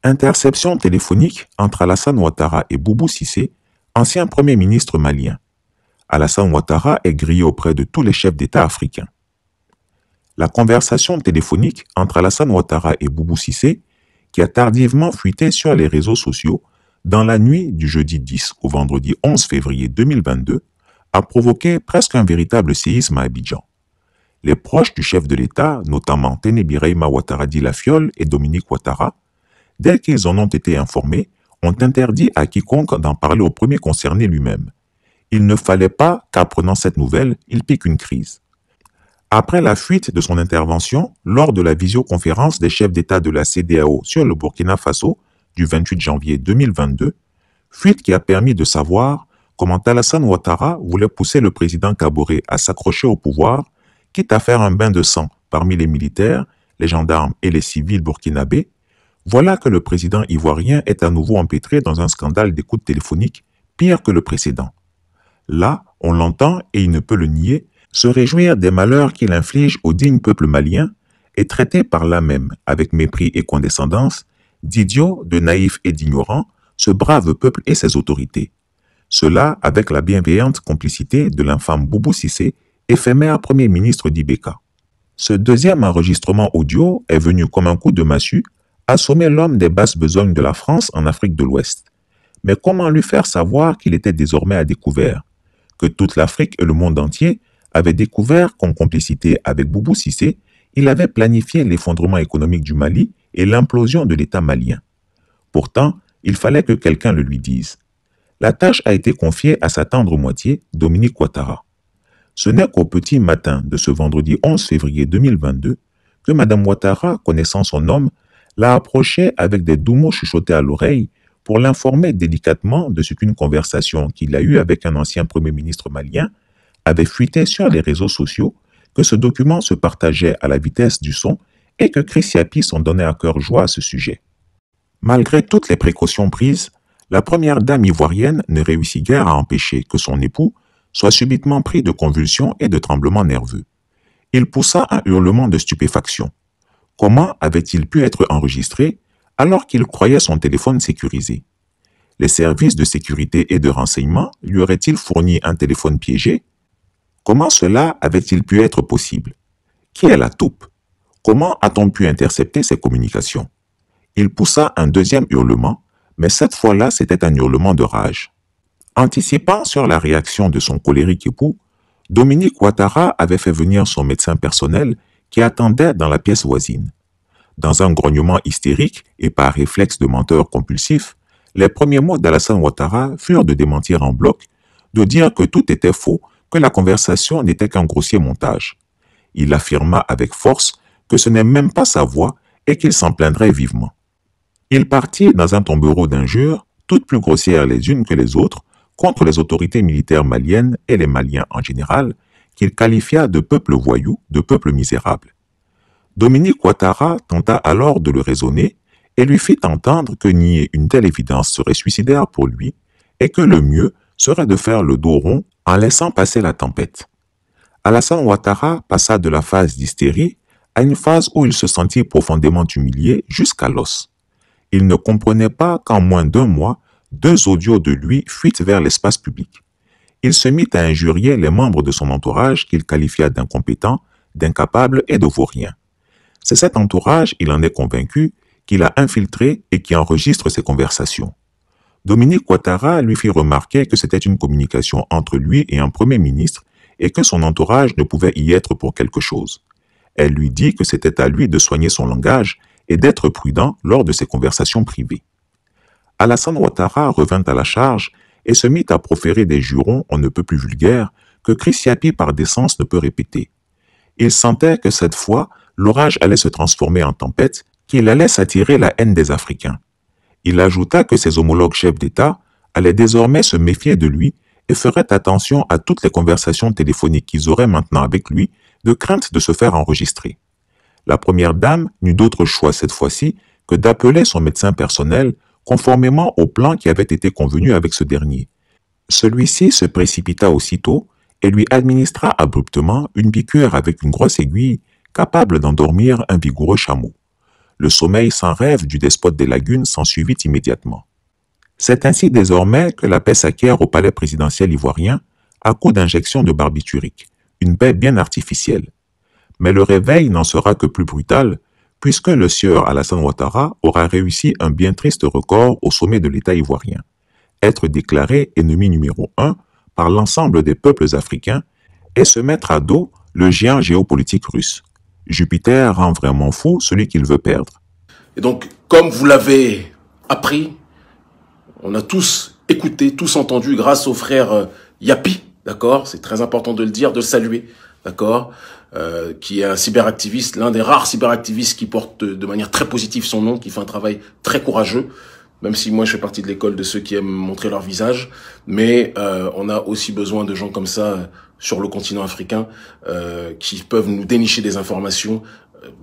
Interception téléphonique entre Alassane Ouattara et Boubou Cissé, ancien Premier ministre malien. Alassane Ouattara est grillé auprès de tous les chefs d'État africains. La conversation téléphonique entre Alassane Ouattara et Boubou Cissé, qui a tardivement fuité sur les réseaux sociaux dans la nuit du jeudi 10 au vendredi 11 février 2022, a provoqué presque un véritable séisme à Abidjan. Les proches du chef de l'État, notamment Téné Birahima Ouattara Lafiole et Dominique Ouattara, dès qu'ils en ont été informés, ont interdit à quiconque d'en parler au premier concerné lui-même. Il ne fallait pas qu'apprenant cette nouvelle, il pique une crise. Après la fuite de son intervention lors de la visioconférence des chefs d'État de la CEDEAO sur le Burkina Faso du 28 janvier 2022, fuite qui a permis de savoir comment Alassane Ouattara voulait pousser le président Kaboré à s'accrocher au pouvoir, quitte à faire un bain de sang parmi les militaires, les gendarmes et les civils burkinabés, voilà que le président ivoirien est à nouveau empêtré dans un scandale d'écoute téléphonique pire que le précédent. Là, on l'entend, et il ne peut le nier, se réjouir des malheurs qu'il inflige au digne peuple malien et traiter par là même, avec mépris et condescendance, d'idiot, de naïf et d'ignorant, ce brave peuple et ses autorités. Cela avec la bienveillante complicité de l'infâme Boubou Cissé, éphémère Premier ministre d'Ibeka. Ce deuxième enregistrement audio est venu comme un coup de massue assommer l'homme des basses besognes de la France en Afrique de l'Ouest. Mais comment lui faire savoir qu'il était désormais à découvert, que toute l'Afrique et le monde entier avaient découvert qu'en complicité avec Boubou Cissé, il avait planifié l'effondrement économique du Mali et l'implosion de l'État malien. Pourtant, il fallait que quelqu'un le lui dise. La tâche a été confiée à sa tendre moitié, Dominique Ouattara. Ce n'est qu'au petit matin de ce vendredi 11 février 2022 que Mme Ouattara, connaissant son homme, l'a approché avec des doux mots chuchotés à l'oreille pour l'informer délicatement de ce qu'une conversation qu'il a eue avec un ancien Premier ministre malien avait fuité sur les réseaux sociaux, que ce document se partageait à la vitesse du son et que Chris Yapi s'en donnait à cœur joie à ce sujet. Malgré toutes les précautions prises, la première dame ivoirienne ne réussit guère à empêcher que son époux soit subitement pris de convulsions et de tremblements nerveux. Il poussa un hurlement de stupéfaction. Comment avait-il pu être enregistré alors qu'il croyait son téléphone sécurisé? Les services de sécurité et de renseignement lui auraient-ils fourni un téléphone piégé? Comment cela avait-il pu être possible? Qui est la taupe? Comment a-t-on pu intercepter ces communications? Il poussa un deuxième hurlement, mais cette fois-là c'était un hurlement de rage. Anticipant sur la réaction de son colérique époux, Dominique Ouattara avait fait venir son médecin personnel qui attendait dans la pièce voisine. Dans un grognement hystérique et par réflexe de menteur compulsif, les premiers mots d'Alassane Ouattara furent de démentir en bloc, de dire que tout était faux, que la conversation n'était qu'un grossier montage. Il affirma avec force que ce n'est même pas sa voix et qu'il s'en plaindrait vivement. Il partit dans un tombereau d'injures, toutes plus grossières les unes que les autres, contre les autorités militaires maliennes et les Maliens en général, qu'il qualifia de peuple voyou, de peuple misérable. Dominique Ouattara tenta alors de le raisonner et lui fit entendre que nier une telle évidence serait suicidaire pour lui et que le mieux serait de faire le dos rond en laissant passer la tempête. Alassane Ouattara passa de la phase d'hystérie à une phase où il se sentit profondément humilié jusqu'à l'os. Il ne comprenait pas qu'en moins d'un mois, 2 audios de lui fuitent vers l'espace public. Il se mit à injurier les membres de son entourage qu'il qualifia d'incompétents, d'incapables et de vauriens. C'est cet entourage, il en est convaincu, qu'il a infiltré et qui enregistre ses conversations. Dominique Ouattara lui fit remarquer que c'était une communication entre lui et un Premier ministre et que son entourage ne pouvait y être pour quelque chose. Elle lui dit que c'était à lui de soigner son langage et d'être prudent lors de ses conversations privées. Alassane Ouattara revint à la charge et se mit à proférer des jurons on ne peut plus vulgaires que Chris Yapi par décence ne peut répéter. Il sentait que cette fois, l'orage allait se transformer en tempête, qu'il allait s'attirer la haine des Africains. Il ajouta que ses homologues chefs d'État allaient désormais se méfier de lui et feraient attention à toutes les conversations téléphoniques qu'ils auraient maintenant avec lui, de crainte de se faire enregistrer. La première dame n'eut d'autre choix cette fois-ci que d'appeler son médecin personnel conformément au plan qui avait été convenu avec ce dernier. Celui-ci se précipita aussitôt et lui administra abruptement une piqûre avec une grosse aiguille capable d'endormir un vigoureux chameau. Le sommeil sans rêve du despote des lagunes s'ensuivit immédiatement. C'est ainsi désormais que la paix s'acquiert au palais présidentiel ivoirien à coup d'injections de barbiturique, une paix bien artificielle. Mais le réveil n'en sera que plus brutal, puisque le sieur Alassane Ouattara aura réussi un bien triste record au sommet de l'État ivoirien, être déclaré ennemi numéro 1 par l'ensemble des peuples africains et se mettre à dos le géant géopolitique russe. Jupiter rend vraiment fou celui qu'il veut perdre. Et donc, comme vous l'avez appris, on a tous écouté, tous entendu grâce au frère Yapi, d'accord? C'est très important de le dire, de le saluer, d'accord? Qui est un cyberactiviste, l'un des rares cyberactivistes qui porte de manière très positive son nom, qui fait un travail très courageux, même si moi je fais partie de l'école de ceux qui aiment montrer leur visage, mais on a aussi besoin de gens comme ça sur le continent africain qui peuvent nous dénicher des informations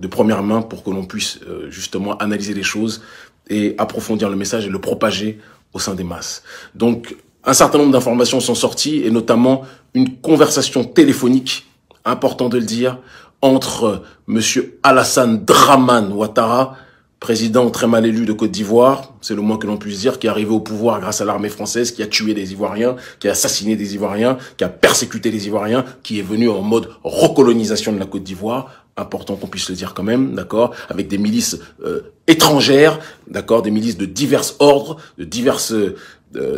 de première main pour que l'on puisse justement analyser les choses et approfondir le message et le propager au sein des masses. Donc, un certain nombre d'informations sont sorties, et notamment une conversation téléphonique, important de le dire, entre monsieur Alassane Dramane Ouattara, président très mal élu de Côte d'Ivoire, c'est le moins que l'on puisse dire, qui est arrivé au pouvoir grâce à l'armée française, qui a tué des Ivoiriens, qui a assassiné des Ivoiriens, qui a persécuté les Ivoiriens, qui est venu en mode recolonisation de la Côte d'Ivoire, important qu'on puisse le dire quand même, d'accord, avec des milices étrangères, d'accord, des milices de divers ordres, de diverses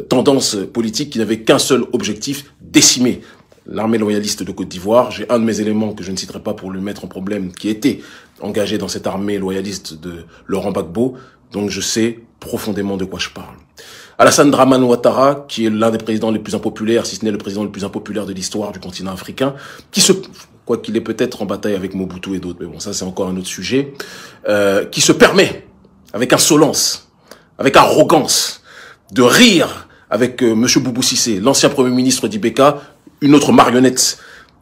tendances politiques qui n'avaient qu'un seul objectif, décimer l'armée loyaliste de Côte d'Ivoire. J'ai un de mes éléments que je ne citerai pas pour lui mettre en problème, qui était engagé dans cette armée loyaliste de Laurent Gbagbo, donc je sais profondément de quoi je parle. Alassane Dramane Ouattara, qui est l'un des présidents les plus impopulaires, si ce n'est le président le plus impopulaire de l'histoire du continent africain, quoi qu'il est peut-être en bataille avec Mobutu et d'autres, mais bon, ça c'est encore un autre sujet, qui se permet, avec insolence, avec arrogance, de rire avec Monsieur Boubou Cissé, l'ancien Premier ministre d'Ibeka, une autre marionnette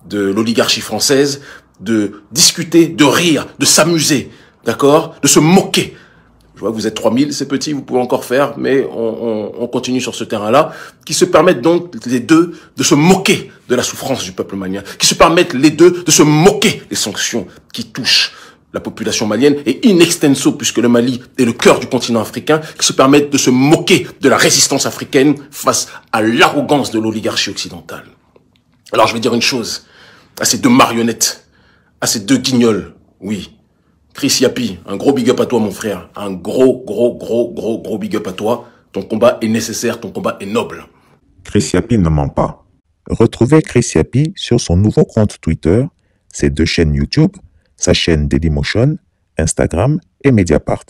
de l'oligarchie française, de discuter, de rire, de s'amuser, d'accord, de se moquer. Je vois que vous êtes 3000, c'est petit, vous pouvez encore faire, mais on continue sur ce terrain-là, qui se permettent donc les deux de se moquer de la souffrance du peuple malien, qui se permettent les deux de se moquer des sanctions qui touchent la population malienne, et in extenso, puisque le Mali est le cœur du continent africain, qui se permettent de se moquer de la résistance africaine face à l'arrogance de l'oligarchie occidentale. Alors je vais dire une chose à ces deux marionnettes, à ces deux guignols, oui. Chris Yapi, un gros big up à toi mon frère, un gros big up à toi. Ton combat est nécessaire, ton combat est noble. Chris Yapi ne ment pas. Retrouvez Chris Yapi sur son nouveau compte Twitter, ses deux chaînes YouTube, sa chaîne Dailymotion, Instagram et Mediapart.